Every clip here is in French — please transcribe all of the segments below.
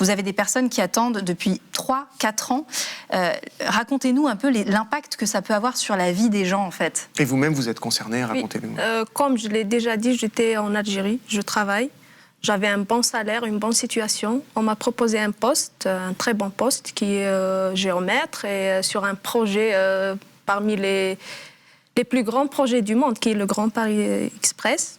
Vous avez des personnes qui attendent depuis 3-4 ans. Racontez-nous un peu l'impact que ça peut avoir sur la vie des gens, en fait. Et vous-même, vous êtes concernée, racontez-nous. Comme je l'ai déjà dit, j'étais en Algérie, je travaille. J'avais un bon salaire, une bonne situation. On m'a proposé un poste, un très bon poste, qui est géomètre, et sur un projet parmi les plus grands projets du monde, qui est le Grand Paris Express.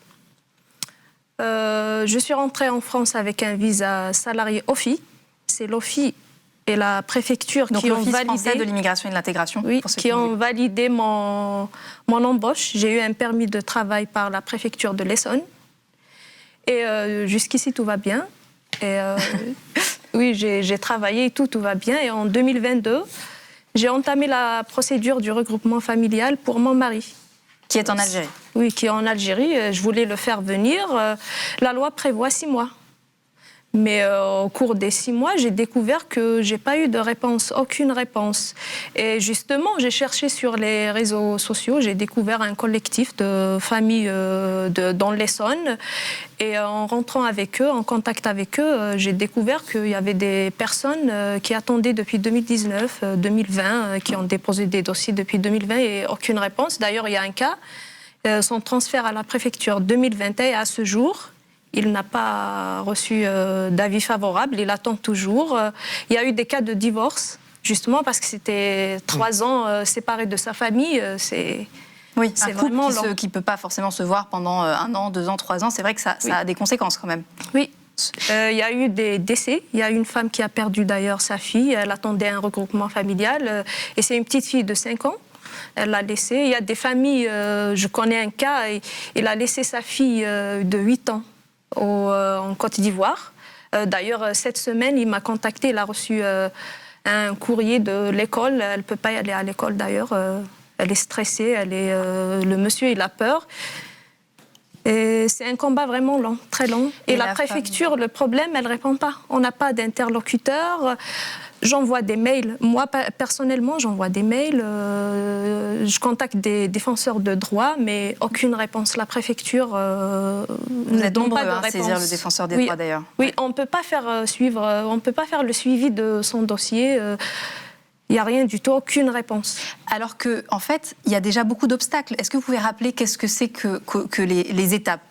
Je suis rentrée en France avec un visa salarié OFI. C'est l'OFI et la préfecture donc qui ont validé... français de l'immigration et de l'intégration. Oui, qui ont validé mon embauche. J'ai eu un permis de travail par la préfecture de l'Essonne. Et jusqu'ici, tout va bien. Et oui, j'ai travaillé et tout va bien. Et en 2022, j'ai entamé la procédure du regroupement familial pour mon mari. Qui est en Algérie. Oui, qui est en Algérie. Je voulais le faire venir. La loi prévoit 6 mois. Mais au cours des 6 mois, j'ai découvert que j'ai pas eu de réponse, aucune réponse. Et justement, j'ai cherché sur les réseaux sociaux, j'ai découvert un collectif de familles dans l'Essonne. Et en rentrant avec eux, en contact avec eux, j'ai découvert qu'il y avait des personnes qui attendaient depuis 2019, 2020, qui ont déposé des dossiers depuis 2020 et aucune réponse. D'ailleurs, il y a un cas, son transfert à la préfecture 2021 et à ce jour, il n'a pas reçu d'avis favorable, il attend toujours. Il y a eu des cas de divorce, justement parce que c'était 3 ans séparé de sa famille. Oui, c'est vraiment qui ne peut pas forcément se voir pendant 1 an, 2 ans, 3 ans. C'est vrai que ça a des conséquences quand même. Oui. Il y a eu des décès. Il y a une femme qui a perdu d'ailleurs sa fille. Elle attendait un regroupement familial. Et c'est une petite fille de 5 ans. Elle l'a laissée. Il y a des familles, je connais un cas, il a laissé sa fille de 8 ans. En Côte d'Ivoire. D'ailleurs, cette semaine, il m'a contacté, il a reçu un courrier de l'école. Elle ne peut pas y aller à l'école d'ailleurs. Elle est stressée, le monsieur, il a peur. Et c'est un combat vraiment long, très long. Et la préfecture, le problème, elle ne répond pas. On n'a pas d'interlocuteur. J'envoie des mails. Moi, personnellement, j'envoie des mails. Je contacte des défenseurs de droits, mais aucune réponse. La préfecture Vous êtes nombreux à saisir le défenseur des droits, d'ailleurs. Oui, on ne peut pas faire on peut pas faire le suivi de son dossier. Il n'y a rien du tout, aucune réponse. Alors qu'en fait, il y a déjà beaucoup d'obstacles. Est-ce que vous pouvez rappeler qu'est-ce que c'est que les étapes ?